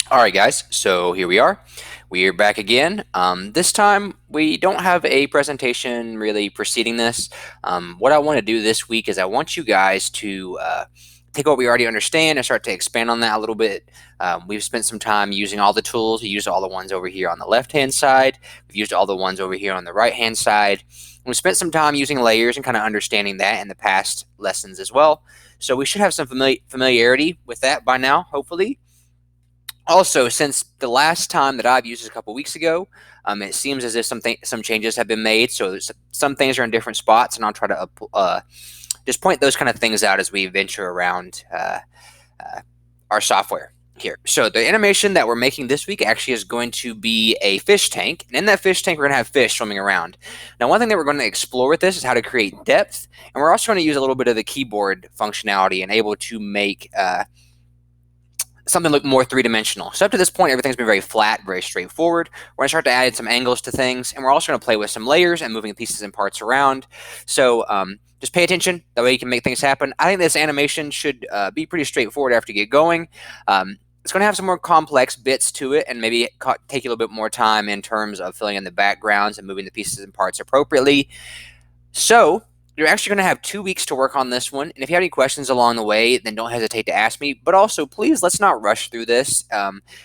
All right, guys, so here we are. We are back again. This time, we don't have a presentation really preceding this. What I want to do this week is I want you guys to take what we already understand and start to expand on that a little bit. We've spent some time using all the tools. We used all the ones over here on the left-hand side. We've used all the ones over here on the right-hand side. We've spent some time using layers and kind of understanding that in the past lessons as well. So we should have some familiarity with that by now, hopefully. Also, since the last time that I've used this a couple weeks ago, it seems as if some changes have been made. So some things are in different spots, and I'll try to just point those kind of things out as we venture around uh, our software here. So the animation that we're making this week actually is going to be a fish tank, and in that fish tank, we're going to have fish swimming around. Now, one thing that we're going to explore with this is how to create depth, and we're also going to use a little bit of the keyboard functionality and able to make something look more three-dimensional. So up to this point, everything's been very flat, very straightforward. We're going to start to add some angles to things, and we're also going to play with some layers and moving pieces and parts around. So just pay attention. That way you can make things happen. I think this animation should be pretty straightforward after you get going. It's going to have some more complex bits to it and maybe take you a little bit more time in terms of filling in the backgrounds and moving the pieces and parts appropriately. So you're actually going to have 2 weeks to work on this one. And if you have any questions along the way, then don't hesitate to ask me. But also, please, let's not rush through this.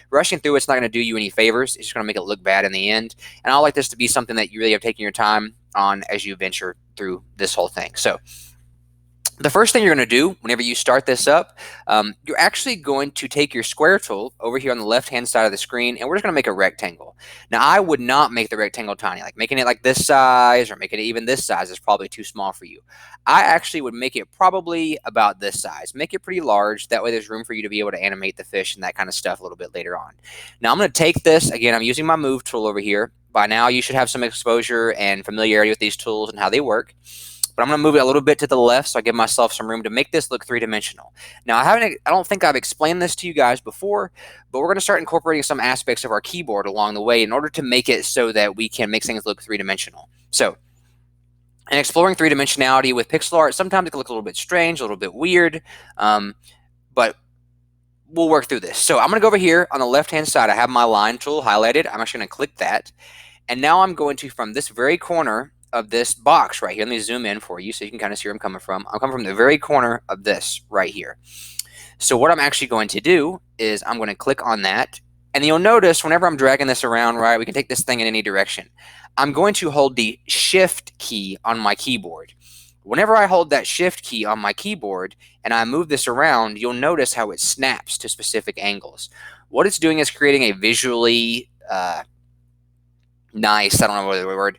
Rushing through it's not going to do you any favors. It's just going to make it look bad in the end. And I like this to be something that you really have taken your time on as you venture through this whole thing. So the first thing you're going to do whenever you start this up, you're actually going to take your square tool over here on the left-hand side of the screen, and we're just going to make a rectangle. Now, I would not make the rectangle tiny. Like making it like this size or making it even this size is probably too small for you. I actually would make it probably about this size. Make it pretty large. That way there's room for you to be able to animate the fish and that kind of stuff a little bit later on. Now, I'm going to take this. Again, I'm using my move tool over here. By now, you should have some exposure and familiarity with these tools and how they work. But I'm going to move it a little bit to the left so I give myself some room to make this look three-dimensional. Now, I don't think I've explained this to you guys before, but we're going to start incorporating some aspects of our keyboard along the way in order to make it so that we can make things look three-dimensional. So, in exploring three-dimensionality with pixel art, sometimes it can look a little bit strange, a little bit weird, but we'll work through this. So I'm going to go over here on the left-hand side. I have my line tool highlighted. I'm actually going to click that. And now I'm going to, from this very corner of this box right here, let me zoom in for you so you can kind of see where I'm coming from. I'm coming from the very corner of this right here. So what I'm actually going to do is I'm going to click on that. And you'll notice whenever I'm dragging this around, right, we can take this thing in any direction. I'm going to hold the Shift key on my keyboard. Whenever I hold that Shift key on my keyboard and I move this around, you'll notice how it snaps to specific angles. What it's doing is creating a visually nice, I don't know what the word,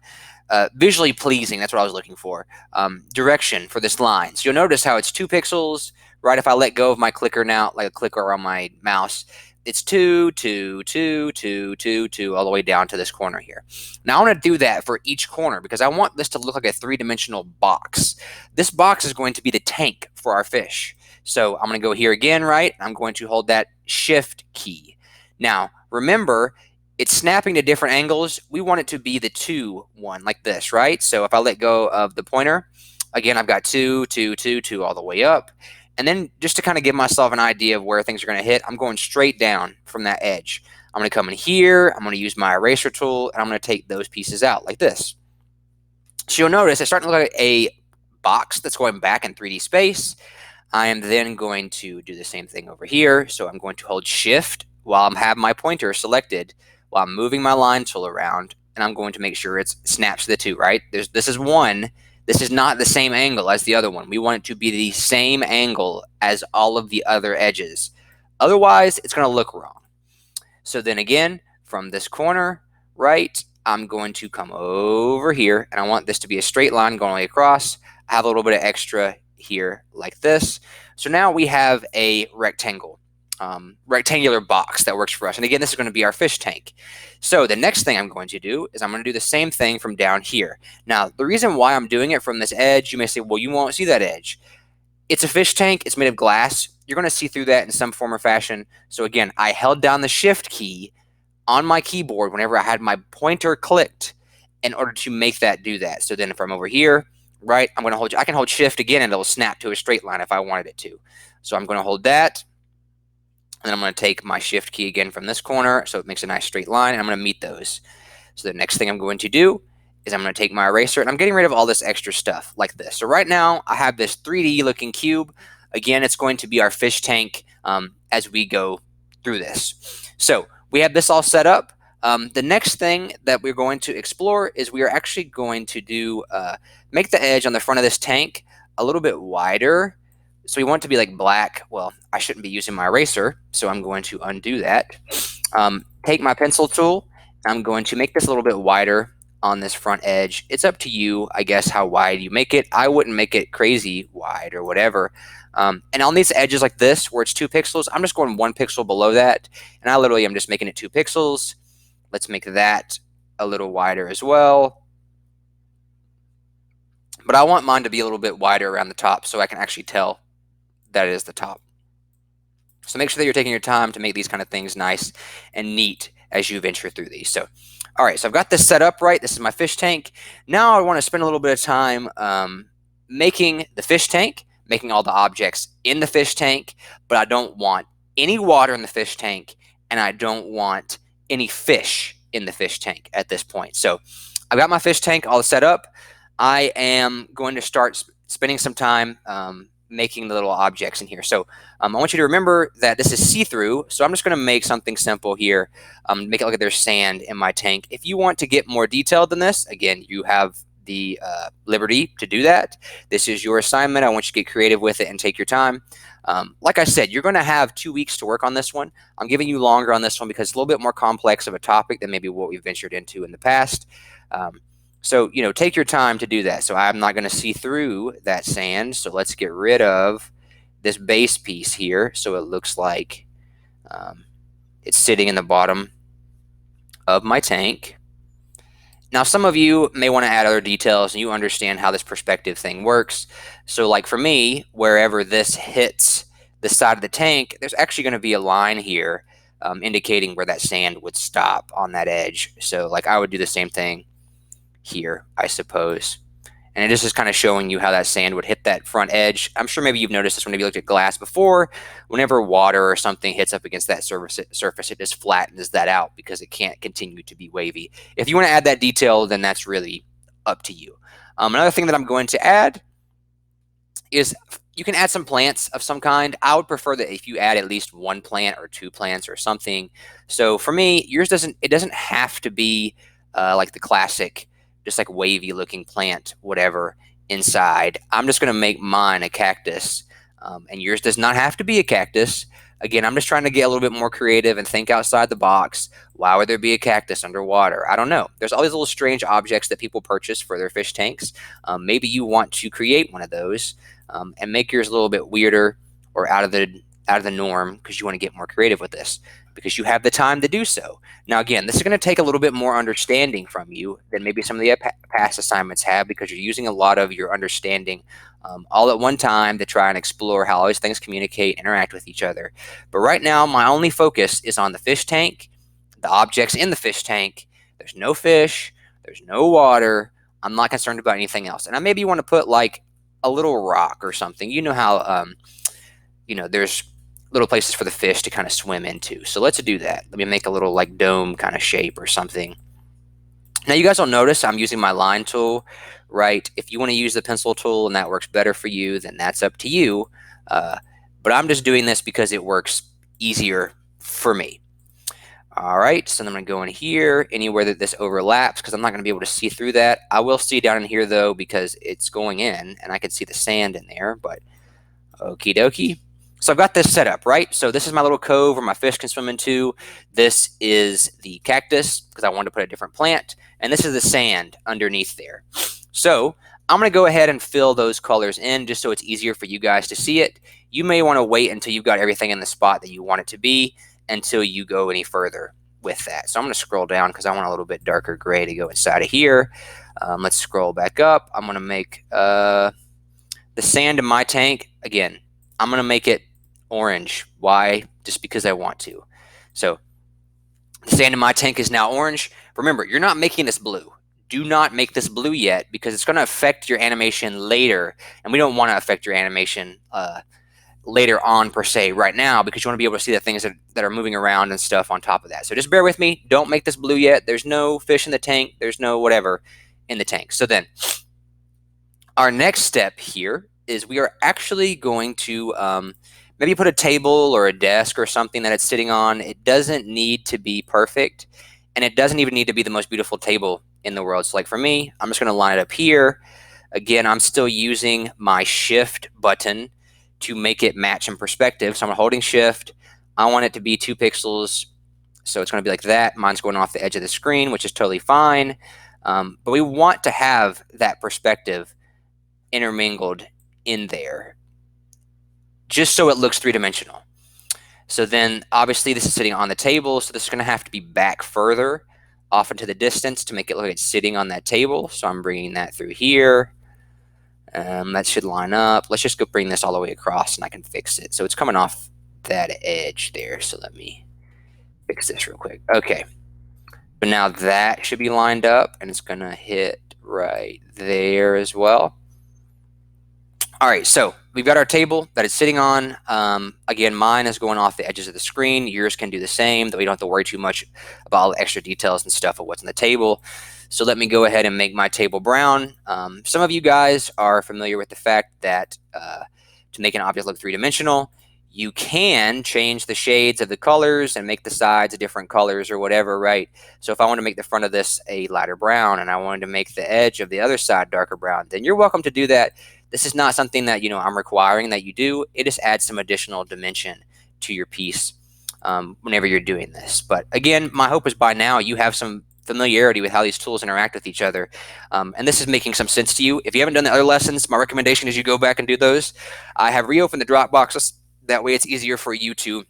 visually pleasing, that's what I was looking for, direction for this line. So you'll notice how it's 2 pixels, right? If I let go of my clicker now, like a clicker on my mouse, it's 2, 2, 2, 2, 2, 2, all the way down to this corner here. Now I want to do that for each corner because I want this to look like a three-dimensional box. This box is going to be the tank for our fish. So I'm going to go here again, right? I'm going to hold that Shift key. Now, remember, it's snapping to different angles. We want it to be the 2 one, like this, right? So if I let go of the pointer, again, I've got 2, 2, 2, 2 all the way up. And then just to kind of give myself an idea of where things are going to hit, I'm going straight down from that edge. I'm going to come in here, I'm going to use my eraser tool, and I'm going to take those pieces out like this. So you'll notice it's starting to look like a box that's going back in 3D space. I am then going to do the same thing over here. So I'm going to hold Shift while I have my pointer selected, while I'm moving my line tool around, and I'm going to make sure it snaps to the 2, right? This is 1. This is not the same angle as the other one. We want it to be the same angle as all of the other edges. Otherwise, it's going to look wrong. So then again, from this corner, right, I'm going to come over here, and I want this to be a straight line going all the way across. I have a little bit of extra here like this. So now we have a rectangular box that works for us. And again, this is going to be our fish tank. So the next thing I'm going to do is I'm going to do the same thing from down here. Now, the reason why I'm doing it from this edge, you may say, well, you won't see that edge. It's a fish tank. It's made of glass. You're going to see through that in some form or fashion. So again, I held down the Shift key on my keyboard whenever I had my pointer clicked in order to make that do that. So then if I'm over here, right, I can hold Shift again and it'll snap to a straight line if I wanted it to. So I'm going to hold that. And then I'm going to take my shift key again from this corner so it makes a nice straight line, and I'm going to meet those. So the next thing I'm going to do is I'm going to take my eraser, and I'm getting rid of all this extra stuff like this. So right now I have this 3D looking cube. Again, it's going to be our fish tank as we go through this. So we have this all set up. The next thing that we're going to explore is we are actually going to do make the edge on the front of this tank a little bit wider. So we want it to be like black. Well, I shouldn't be using my eraser, so I'm going to undo that. Take my pencil tool. I'm going to make this a little bit wider on this front edge. It's up to you, I guess, how wide you make it. I wouldn't make it crazy wide or whatever. And on these edges like this, where it's 2 pixels, I'm just going 1 pixel below that. And I literally am just making it 2 pixels. Let's make that a little wider as well. But I want mine to be a little bit wider around the top so I can actually tell that it is the top. So make sure that you're taking your time to make these kind of things nice and neat as you venture through these. So, all right, so I've got this set up right. This is my fish tank. Now I want to spend a little bit of time making the fish tank, making all the objects in the fish tank, but I don't want any water in the fish tank, and I don't want any fish in the fish tank at this point. So I've got my fish tank all set up. I am going to start spending some time making the little objects in here. So I want you to remember that this is see-through, so I'm just going to make something simple here. Make it look like there's sand in my tank. If you want to get more detailed than this, again, you have the liberty to do that. This is your assignment. I want you to get creative with it and take your time. Like I said, you're going to have 2 weeks to work on this one. I'm giving you longer on this one because it's a little bit more complex of a topic than maybe what we've ventured into in the past. So, take your time to do that. So I'm not going to see through that sand. So let's get rid of this base piece here so it looks like it's sitting in the bottom of my tank. Now, some of you may want to add other details and you understand how this perspective thing works. So like for me, wherever this hits the side of the tank, there's actually going to be a line here indicating where that sand would stop on that edge. So like I would do the same thing here, I suppose. And it is just kind of showing you how that sand would hit that front edge. I'm sure maybe you've noticed this when you looked at glass before. Whenever water or something hits up against that surface, it just flattens that out because it can't continue to be wavy. If you want to add that detail, then that's really up to you. Another thing that I'm going to add is you can add some plants of some kind. I would prefer that if you add at least 1 plant or 2 plants or something. So for me, yours doesn't have to be like the classic, just like wavy looking plant, whatever, inside. I'm just going to make mine a cactus, and yours does not have to be a cactus. Again, I'm just trying to get a little bit more creative and think outside the box. Why would there be a cactus underwater? I don't know. There's all these little strange objects that people purchase for their fish tanks. Maybe you want to create one of those and make yours a little bit weirder or out of the norm because you want to get more creative with this, because you have the time to do so. Now, again, this is going to take a little bit more understanding from you than maybe some of the past assignments have, because you're using a lot of your understanding all at one time to try and explore how all these things communicate, interact with each other. But right now, my only focus is on the fish tank, the objects in the fish tank. There's no fish. There's no water. I'm not concerned about anything else. And I maybe want to put like a little rock or something. You know how, there's little places for the fish to kind of swim into. So let's do that. Let me make a little like dome kind of shape or something. Now you guys will notice I'm using my line tool, right? If you want to use the pencil tool and that works better for you, then that's up to you. But I'm just doing this because it works easier for me. All right, so I'm going to go in here anywhere that this overlaps because I'm not going to be able to see through that. I will see down in here though because it's going in and I can see the sand in there, but okie dokie. So I've got this set up, right? So this is my little cove where my fish can swim into. This is the cactus because I wanted to put a different plant. And this is the sand underneath there. So I'm going to go ahead and fill those colors in just so it's easier for you guys to see it. You may want to wait until you've got everything in the spot that you want it to be until you go any further with that. So I'm going to scroll down because I want a little bit darker gray to go inside of here. Let's scroll back up. I'm going to make the sand in my tank, again, I'm going to make it orange. Why? Just because I want to. So the sand in my tank is now orange. Remember, you're not making this blue. Do not make this blue yet because it's going to affect your animation later, and we don't want to affect your animation later on per se right now, because you want to be able to see the things that are moving around and stuff on top of that. So just bear with me. Don't make this blue yet. There's no fish in the tank. There's no whatever in the tank. So then our next step here is we are actually going to maybe put a table or a desk or something that it's sitting on. It doesn't need to be perfect, and it doesn't even need to be the most beautiful table in the world. So like for me, I'm just going to line it up here. Again, I'm still using my shift button to make it match in perspective. So I'm holding shift. I want it to be 2 pixels. So it's going to be like that. Mine's going off the edge of the screen, which is totally fine. But we want to have that perspective intermingled in there, just so it looks three-dimensional. So then obviously this is sitting on the table, so this is going to have to be back further off into the distance to make it look like it's sitting on that table. So I'm bringing that through here. That should line up. Let's just go bring this all the way across and I can fix it. So it's coming off that edge there. So let me fix this real quick. Okay. But now that should be lined up and it's going to hit right there as well. All right, so we've got our table that it's sitting on. Again, mine is going off the edges of the screen. Yours can do the same, though we don't have to worry too much about all the extra details and stuff of what's on the table. So let me go ahead and make my table brown. Some of you guys are familiar with the fact that to make an object look three-dimensional, you can change the shades of the colors and make the sides different colors or whatever, right? So if I want to make the front of this a lighter brown and I wanted to make the edge of the other side darker brown, then you're welcome to do that. This is not something that, I'm requiring that you do. It just adds some additional dimension to your piece whenever you're doing this. But again, my hope is by now you have some familiarity with how these tools interact with each other. And this is making some sense to you. If you haven't done the other lessons, my recommendation is you go back and do those. I have reopened the Dropbox. That way it's easier for you to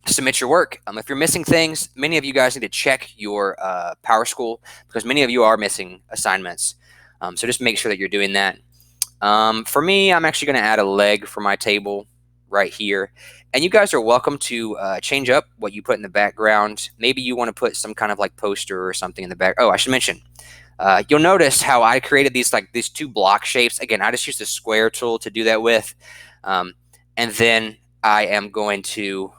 submit your work. If you're missing things, many of you guys need to check your Power School because many of you are missing assignments. So just make sure that you're doing that. For me, I'm actually going to add a leg for my table right here. And you guys are welcome to change up what you put in the background. Maybe you want to put some kind of like poster or something in the back. Oh, I should mention, you'll notice how I created these 2 block shapes. Again, I just used the square tool to do that with. And then I am going to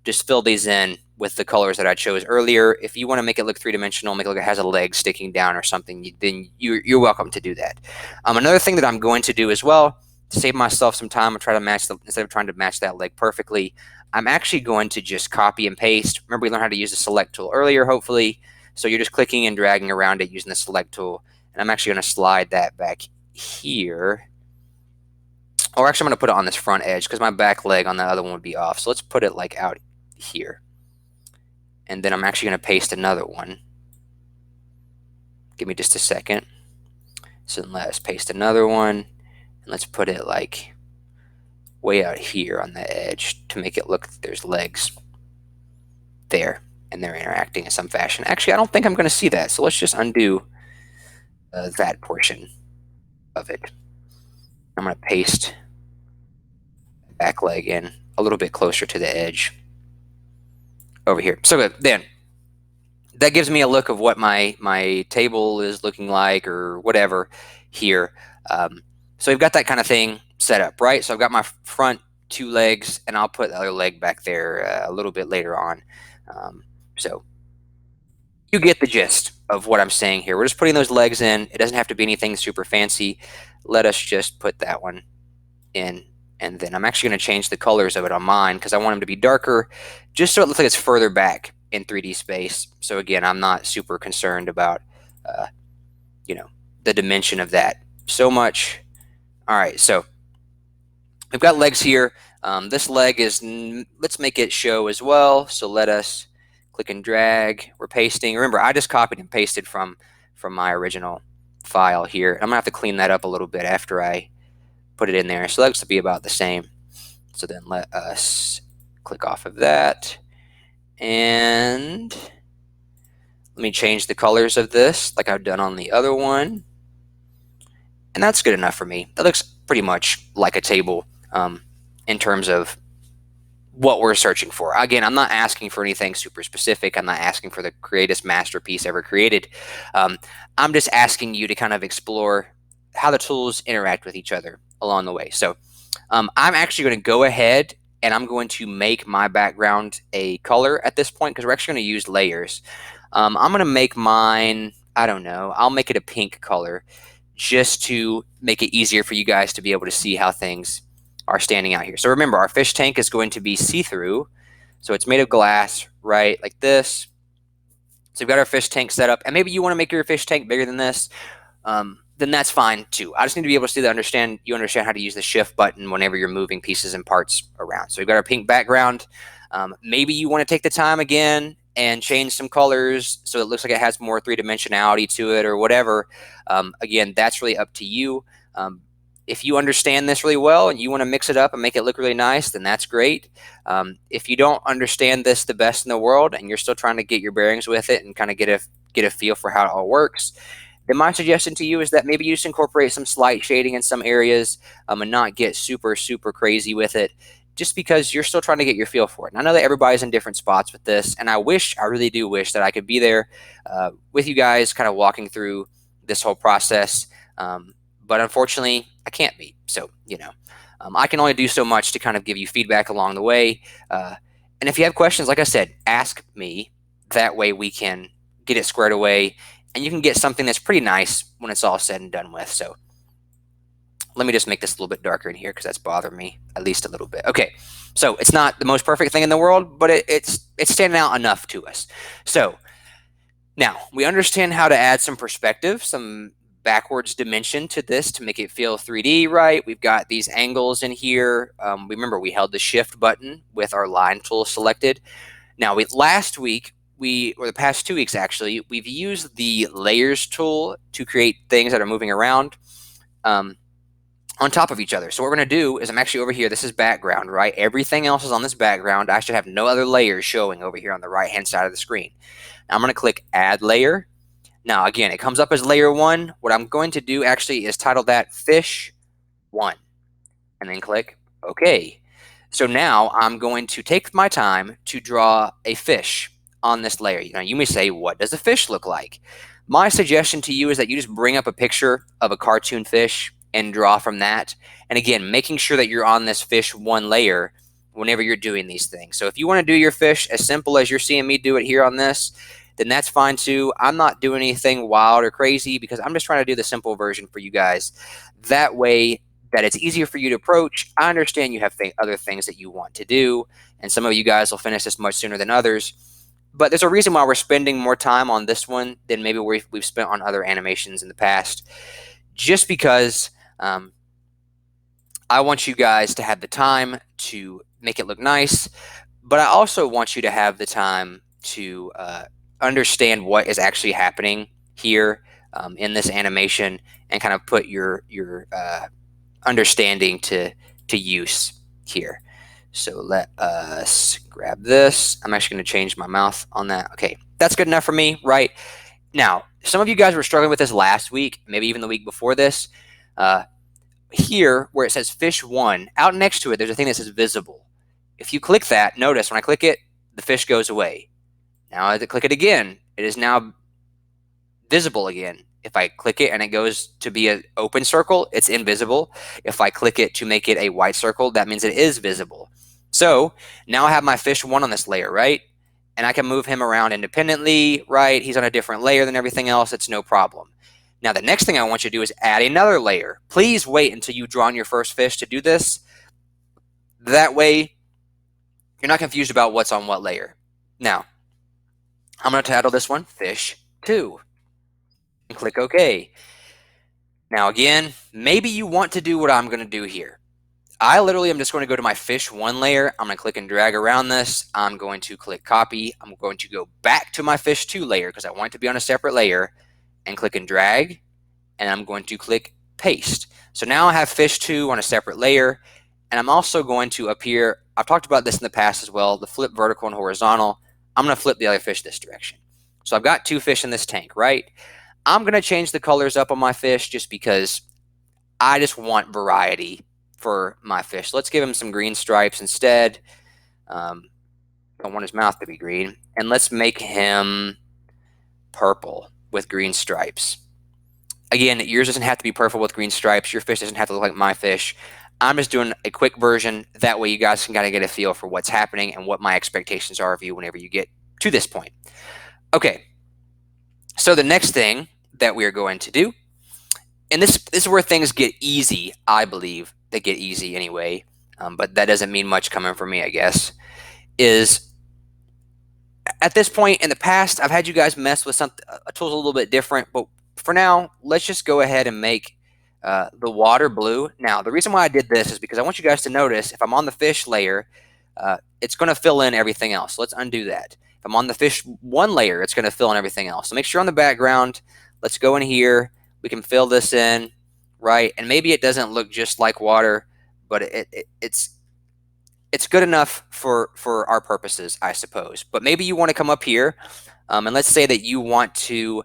just fill these in with the colors that I chose earlier. If you want to make it look three-dimensional, make it look like it has a leg sticking down or something, then you're welcome to do that. Another thing that I'm going to do as well, to save myself some time and try to match instead of trying to match that leg perfectly, I'm actually going to just copy and paste. Remember, we learned how to use the select tool earlier, hopefully. So you're just clicking and dragging around it using the select tool. And I'm actually going to slide that back here. Or actually, I'm going to put it on this front edge because my back leg on the other one would be off. So let's put it like out here. And then I'm actually going to paste another one. Give me just a second. So then let's paste another one. And let's put it like way out here on the edge to make it look like there's legs there. And they're interacting in some fashion. Actually, I don't think I'm going to see that. So let's just undo that portion of it. I'm going to paste back leg in a little bit closer to the edge over here. So good. Then that gives me a look of what my table is looking like or whatever here. So we've got that kind of thing set up, right? So I've got my front 2 legs and I'll put the other leg back there a little bit later on. So you get the gist of what I'm saying here. We're just putting those legs in. It doesn't have to be anything super fancy. Let us just put that one in. And then I'm actually going to change the colors of it on mine because I want them to be darker just so it looks like it's further back in 3D space. So again, I'm not super concerned about, the dimension of that so much. All right, so we've got legs here. This leg is, let's make it show as well. So let us click and drag. We're pasting. Remember, I just copied and pasted from my original file here. I'm going to have to clean that up a little bit after I put it in there. So that looks to be about the same. So then let us click off of that. And let me change the colors of this like I've done on the other one. And that's good enough for me. That looks pretty much like a table in terms of what we're searching for. Again, I'm not asking for anything super specific. I'm not asking for the greatest masterpiece ever created. I'm just asking you to kind of explore how the tools interact with each other along the way. So I'm actually going to go ahead and I'm going to make my background a color at this point because we're actually going to use layers. I'm going to make mine, I don't know, I'll make it a pink color just to make it easier for you guys to be able to see how things are standing out here. So remember, our fish tank is going to be see-through. So it's made of glass, right, like this. So we've got our fish tank set up, and maybe you want to make your fish tank bigger than this. Then that's fine too. I just need to be able to see that you understand how to use the shift button whenever you're moving pieces and parts around. So we've got our pink background. Maybe you want to take the time again and change some colors so it looks like it has more three-dimensionality to it or whatever. Again, that's really up to you. If you understand this really well and you want to mix it up and make it look really nice, then that's great. If you don't understand this the best in the world and you're still trying to get your bearings with it and kind of get a feel for how it all works, then my suggestion to you is that maybe you just incorporate some slight shading in some areas and not get super, super crazy with it just because you're still trying to get your feel for it. And I know that everybody's in different spots with this, and I really do wish that I could be there with you guys kind of walking through this whole process. But unfortunately, I can't be. So, I can only do so much to kind of give you feedback along the way. And if you have questions, like I said, ask me. That way we can get it squared away and you can get something that's pretty nice when it's all said and done with. So let me just make this a little bit darker in here because that's bothering me at least a little bit. Okay, so it's not the most perfect thing in the world, but it's standing out enough to us. So now we understand how to add some perspective, some backwards dimension to this to make it feel 3D, right? We've got these angles in here. Remember, we held the shift button with our line tool selected. Now, last week, or the past 2 weeks actually, we've used the layers tool to create things that are moving around on top of each other. So what we're going to do is I'm actually over here. This is background, right? Everything else is on this background. I should have no other layers showing over here on the right-hand side of the screen. Now I'm going to click Add Layer. Now, again, it comes up as Layer 1. What I'm going to do actually is title that Fish 1 and then click OK. So now I'm going to take my time to draw a fish on this layer. Now you may say, what does a fish look like? My suggestion to you is that you just bring up a picture of a cartoon fish and draw from that. And again, making sure that you're on this fish 1 layer whenever you're doing these things. So if you want to do your fish as simple as you're seeing me do it here on this, then that's fine too. I'm not doing anything wild or crazy because I'm just trying to do the simple version for you guys. That way that it's easier for you to approach. I understand you have other things that you want to do, and some of you guys will finish this much sooner than others. But there's a reason why we're spending more time on this one than maybe we've spent on other animations in the past. Just because I want you guys to have the time to make it look nice, but I also want you to have the time to understand what is actually happening here in this animation and kind of put your understanding to use here. So let us grab this. I'm actually going to change my mouth on that. Okay, that's good enough for me, right? Now, some of you guys were struggling with this last week, maybe even the week before this. Here, where it says Fish 1, out next to it, there's a thing that says Visible. If you click that, notice when I click it, the fish goes away. Now, as I click it again, it is now visible again. If I click it and it goes to be an open circle, it's invisible. If I click it to make it a white circle, that means it is visible. So now I have my fish 1 on this layer, right? And I can move him around independently, right? He's on a different layer than everything else. It's no problem. Now, the next thing I want you to do is add another layer. Please wait until you've drawn your first fish to do this. That way, you're not confused about what's on what layer. Now, I'm going to title this one Fish 2. And click OK. Now again, maybe you want to do what I'm going to do here. I literally am just going to go to my Fish 1 layer. I'm going to click and drag around this. I'm going to click Copy. I'm going to go back to my Fish 2 layer because I want it to be on a separate layer and click and drag. And I'm going to click Paste. So now I have Fish 2 on a separate layer. And I'm also going to up here, I've talked about this in the past as well, the flip vertical and horizontal. I'm going to flip the other fish this direction. So I've got 2 fish in this tank, right? I'm going to change the colors up on my fish just because I just want variety for my fish. Let's give him some green stripes instead. Don't want his mouth to be green. And let's make him purple with green stripes. Again, yours doesn't have to be purple with green stripes. Your fish doesn't have to look like my fish. I'm just doing a quick version. That way you guys can kind of get a feel for what's happening and what my expectations are of you whenever you get to this point. Okay, so the next thing that we are going to do, and this is where things get easy, I believe. They get easy anyway, but that doesn't mean much coming from me, I guess, is at this point in the past, I've had you guys mess with some a tool's a little bit different, but for now, let's just go ahead and make the water blue. Now, the reason why I did this is because I want you guys to notice if I'm on the fish layer, it's going to fill in everything else. So let's undo that. If I'm on the fish one layer, it's going to fill in everything else. So make sure on the background, let's go in here. We can fill this in, right? And maybe it doesn't look just like water, but it's good enough for our purposes, I suppose. But maybe you want to come up here, and let's say that you want to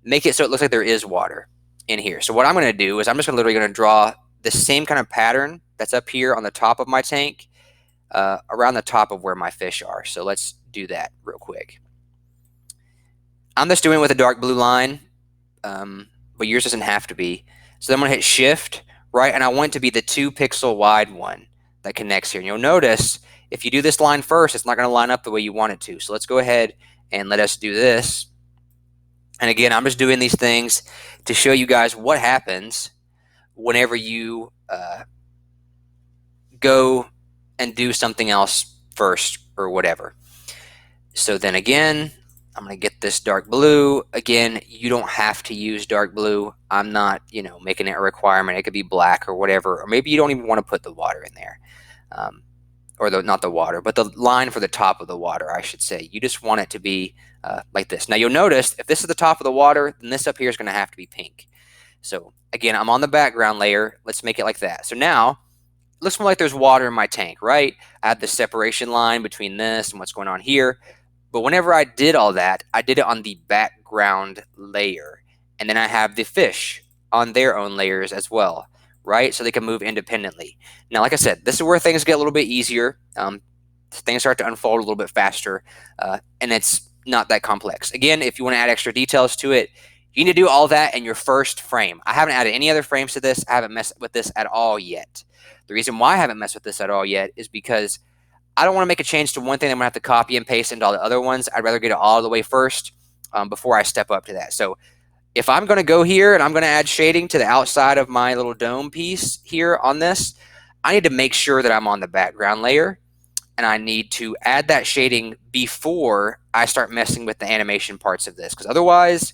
make it so it looks like there is water in here. So what I'm going to do is I'm just literally going to draw the same kind of pattern that's up here on the top of my tank around the top of where my fish are. So let's do that real quick. I'm just doing it with a dark blue line, but yours doesn't have to be. So then I'm going to hit Shift, right? And I want it to be the 2 pixel wide one that connects here. And you'll notice if you do this line first, it's not going to line up the way you want it to. So let's go ahead and let us do this. And again, I'm just doing these things to show you guys what happens whenever you go and do something else first or whatever. So then again, I'm going to get this dark blue. Again, you don't have to use dark blue. I'm not, making it a requirement. It could be black or whatever. Or maybe you don't even want to put the water in there. Not the water, but the line for the top of the water, I should say. You just want it to be like this. Now you'll notice if this is the top of the water, then this up here is going to have to be pink. So again, I'm on the background layer. Let's make it like that. So now it looks more like there's water in my tank, right? I have the separation line between this and what's going on here. But whenever I did all that, I did it on the background layer. And then I have the fish on their own layers as well, right? So they can move independently. Now, like I said, this is where things get a little bit easier. Things start to unfold a little bit faster, and it's not that complex. Again, if you want to add extra details to it, you need to do all that in your first frame. I haven't added any other frames to this. I haven't messed with this at all yet. The reason why I haven't messed with this at all yet is because I don't want to make a change to one thing I'm going to have to copy and paste into all the other ones. I'd rather get it all the way first before I step up to that. So if I'm going to go here and I'm going to add shading to the outside of my little dome piece here on this, I need to make sure that I'm on the background layer, and I need to add that shading before I start messing with the animation parts of this, because otherwise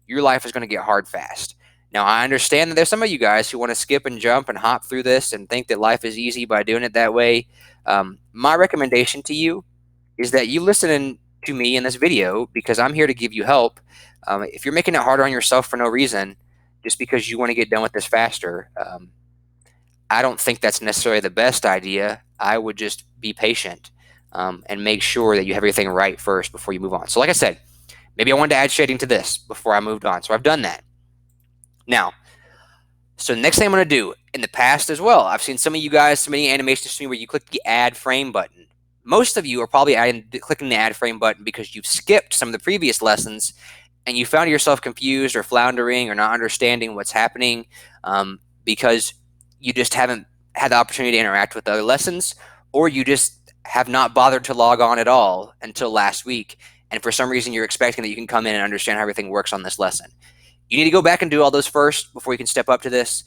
your life is going to get hard fast. Now, I understand that there's some of you guys who want to skip and jump and hop through this and think that life is easy by doing it that way. My recommendation to you is that you listen to me in this video because I'm here to give you help. If you're making it harder on yourself for no reason, just because you want to get done with this faster, I don't think that's necessarily the best idea. I would just be patient and make sure that you have everything right first before you move on. So like I said, maybe I wanted to add shading to this before I moved on. So I've done that. Now, so the next thing I'm going to do, in the past as well, I've seen some of you guys submitting animations to me where you click the add frame button. Most of you are probably clicking the add frame button because you've skipped some of the previous lessons and you found yourself confused or floundering or not understanding what's happening because you just haven't had the opportunity to interact with the other lessons, or you just have not bothered to log on at all until last week. And for some reason, you're expecting that you can come in and understand how everything works on this lesson. You need to go back and do all those first before you can step up to this.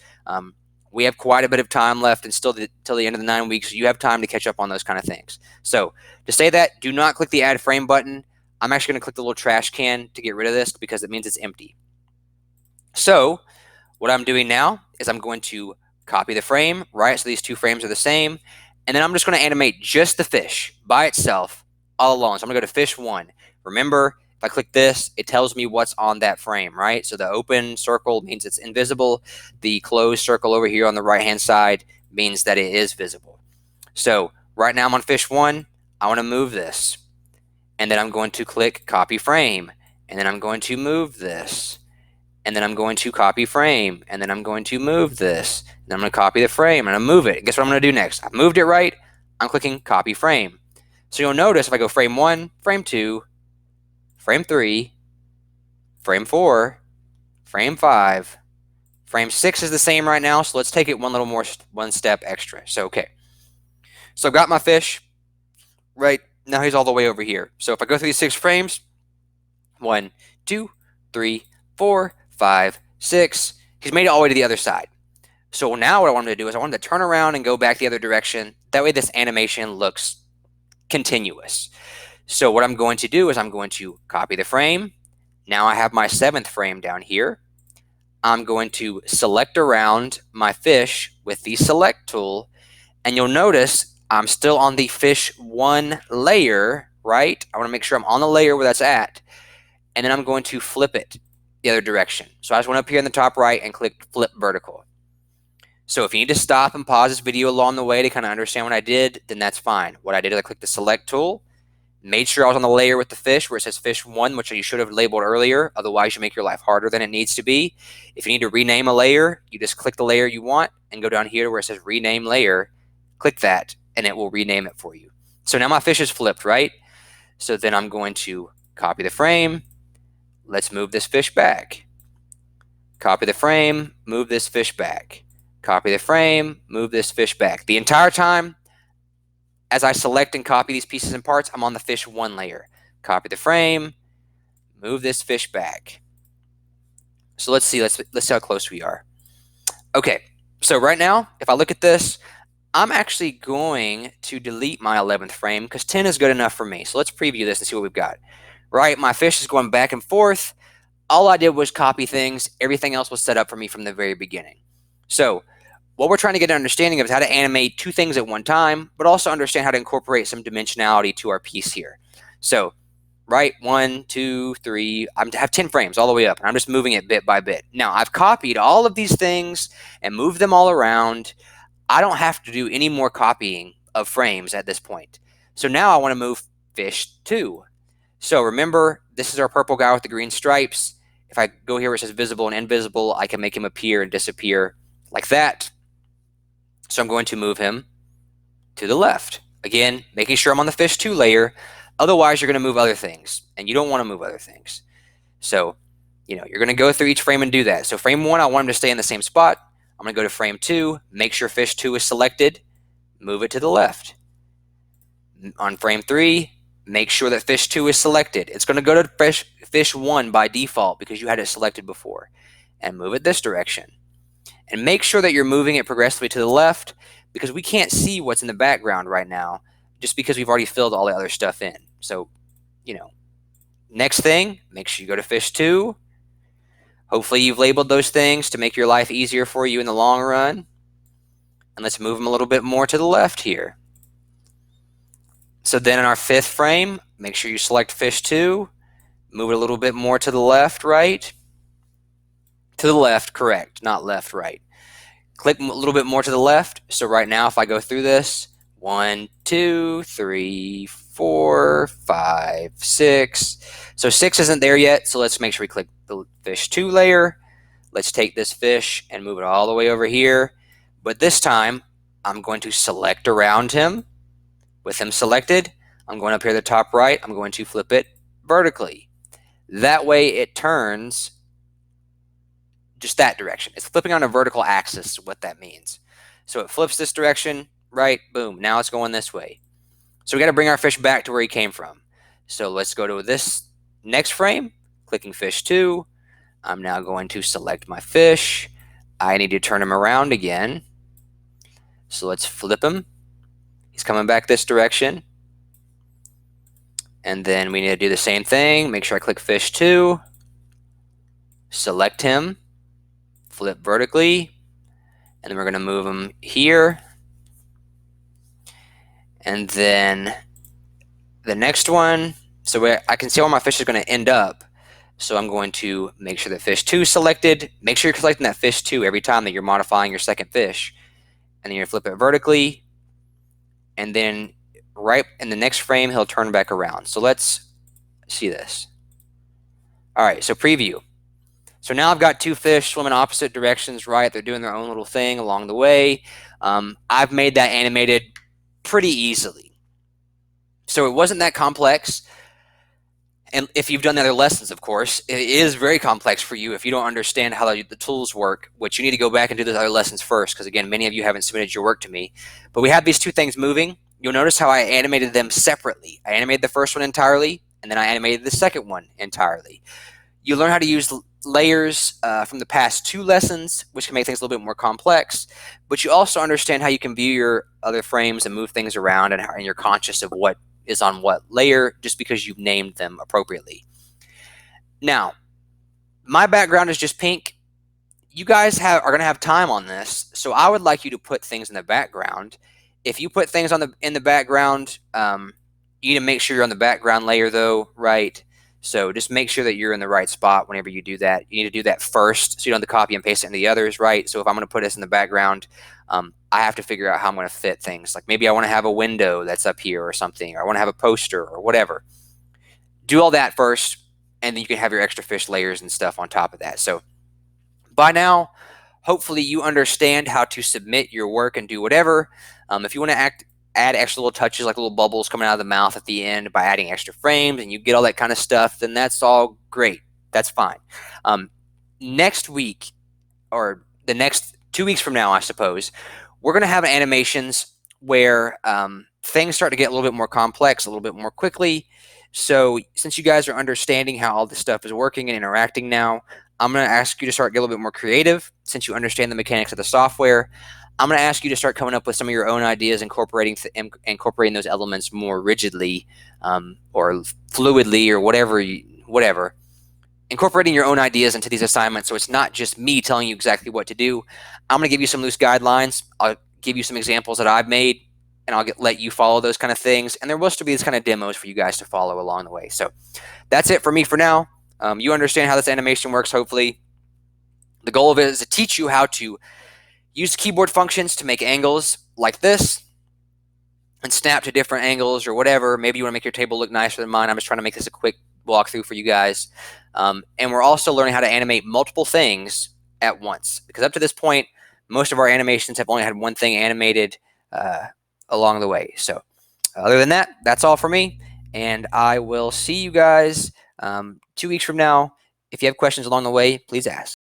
We have quite a bit of time left and still till the end of the 9 weeks. So you have time to catch up on those kind of things. So to say that, do not click the add frame button. I'm actually going to click the little trash can to get rid of this because it means it's empty. So what I'm doing now is I'm going to copy the frame, right? So these two frames are the same. And then I'm just going to animate just the fish by itself all alone. So I'm going to go to fish 1. Remember, if I click this, it tells me what's on that frame, right? So the open circle means it's invisible. The closed circle over here on the right-hand side means that it is visible. So right now I'm on fish 1. I want to move this. And then I'm going to click copy frame. And then I'm going to move this. And then I'm going to copy frame. And then I'm going to move this. And I'm going to copy the frame and I move it. And guess what I'm going to do next? I've moved it right. I'm clicking copy frame. So you'll notice if I go frame 1, frame 2, frame 3, frame 4, frame 5, Frame 6 is the same right now, so let's take it one step extra. So, okay. So I've got my fish, right? Now he's all the way over here. So if I go through these 6 frames, 1, 2, 3, 4, 5, 6, he's made it all the way to the other side. So now what I want him to do is I want him to turn around and go back the other direction. That way this animation looks continuous. So what I'm going to do is I'm going to copy the frame. Now I have my 7th frame down here. I'm going to select around my fish with the select tool, and you'll notice I'm still on the fish 1 layer, right? I want to make sure I'm on the layer where that's at, and then I'm going to flip it the other direction. So I just went up here in the top right and click flip vertical. So if you need to stop and pause this video along the way to kind of understand what I did, then that's fine. What I did is I clicked the select tool, made sure I was on the layer with the fish where it says fish 1, which you should have labeled earlier. Otherwise, you make your life harder than it needs to be. If you need to rename a layer, you just click the layer you want and go down here where it says rename layer. Click that, and it will rename it for you. So now my fish is flipped, right? So then I'm going to copy the frame. Let's move this fish back. Copy the frame, move this fish back. Copy the frame, move this fish back. The entire time, as I select and copy these pieces and parts, I'm on the fish 1 layer. Copy the frame, move this fish back. So let's see how close we are. Okay, so right now, if I look at this, I'm actually going to delete my 11th frame because 10 is good enough for me. So let's preview this and see what we've got. Right, my fish is going back and forth. All I did was copy things. Everything else was set up for me from the very beginning. So what we're trying to get an understanding of is how to animate 2 things at one time, but also understand how to incorporate some dimensionality to our piece here. So, right, 1, 2, 3, I have 10 frames all the way up, and I'm just moving it bit by bit. Now, I've copied all of these things and moved them all around. I don't have to do any more copying of frames at this point. So now I want to move fish 2. So remember, this is our purple guy with the green stripes. If I go here where it says visible and invisible, I can make him appear and disappear like that. So I'm going to move him to the left. Again, making sure I'm on the fish 2 layer. Otherwise, you're going to move other things, and you don't want to move other things. So, you're going to go through each frame and do that. So frame 1, I want him to stay in the same spot. I'm going to go to frame 2, make sure fish 2 is selected, move it to the left. On frame 3, make sure that fish 2 is selected. It's going to go to fish 1 by default because you had it selected before. And move it this direction. And make sure that you're moving it progressively to the left because we can't see what's in the background right now just because we've already filled all the other stuff in. So, next thing, make sure you go to fish 2. Hopefully you've labeled those things to make your life easier for you in the long run. And let's move them a little bit more to the left here. So then in our 5th frame, make sure you select fish 2. Move it a little bit more to the left, right? To the left, correct, not left, right. Click a little bit more to the left. So right now, if I go through this, 1, 2, 3, 4, 5, 6. So 6 isn't there yet, so let's make sure we click the fish 2 layer. Let's take this fish and move it all the way over here. But this time, I'm going to select around him. With him selected, I'm going up here to the top right. I'm going to flip it vertically. That way it turns just that direction. It's flipping on a vertical axis, what that means. So it flips this direction, right? Boom. Now it's going this way. So we got to bring our fish back to where he came from. So let's go to this next frame, clicking fish 2. I'm now going to select my fish. I need to turn him around again. So let's flip him. He's coming back this direction. And then we need to do the same thing. Make sure I click fish 2. Select him. Flip vertically, and then we're going to move them here. And then the next one, so I can see where my fish is going to end up. So I'm going to make sure that fish 2 is selected. Make sure you're selecting that fish 2 every time that you're modifying your second fish. And then you're going to flip it vertically. And then right in the next frame, he'll turn back around. So let's see this. All right, so preview. So now I've got 2 fish swimming opposite directions, right? They're doing their own little thing along the way. I've made that animated pretty easily. So it wasn't that complex. And if you've done the other lessons, of course, it is very complex for you if you don't understand how the tools work, which you need to go back and do those other lessons first, because again, many of you haven't submitted your work to me. But we have these two things moving. You'll notice how I animated them separately. I animated the first one entirely, and then I animated the second one entirely. You learn how to use layers from the past two lessons, which can make things a little bit more complex, but you also understand how you can view your other frames and move things around, and you're conscious of what is on what layer just because you've named them appropriately. Now, my background is just pink. You guys are going to have time on this, so I would like you to put things in the background. If you put things in the background, you need to make sure you're on the background layer though, right? So just make sure that you're in the right spot whenever you do that. You need to do that first, so you don't have to copy and paste it into the others, right? So if I'm going to put this in the background, I have to figure out how I'm going to fit things. Like maybe I want to have a window that's up here or something, or I want to have a poster or whatever. Do all that first, and then you can have your extra fish layers and stuff on top of that. So by now, hopefully you understand how to submit your work and do whatever. If you want to add extra little touches like little bubbles coming out of the mouth at the end by adding extra frames, and you get all that kind of stuff, then that's all great. That's fine. Next week, or the next 2 weeks from now, I suppose, we're going to have animations where things start to get a little bit more complex, a little bit more quickly. So since you guys are understanding how all this stuff is working and interacting now, I'm going to ask you to start getting a little bit more creative. Since you understand the mechanics of the software, I'm going to ask you to start coming up with some of your own ideas, incorporating those elements more rigidly or fluidly or whatever. Incorporating your own ideas into these assignments, so it's not just me telling you exactly what to do. I'm going to give you some loose guidelines. I'll give you some examples that I've made, and I'll let you follow those kind of things. And there will still be these kind of demos for you guys to follow along the way. So that's it for me for now. You understand how this animation works, hopefully. The goal of it is to teach you how to use keyboard functions to make angles like this and snap to different angles or whatever. Maybe you want to make your table look nicer than mine. I'm just trying to make this a quick walkthrough for you guys. And we're also learning how to animate multiple things at once, because up to this point, most of our animations have only had one thing animated along the way. So other than that, that's all for me. And I will see you guys 2 weeks from now. If you have questions along the way, please ask.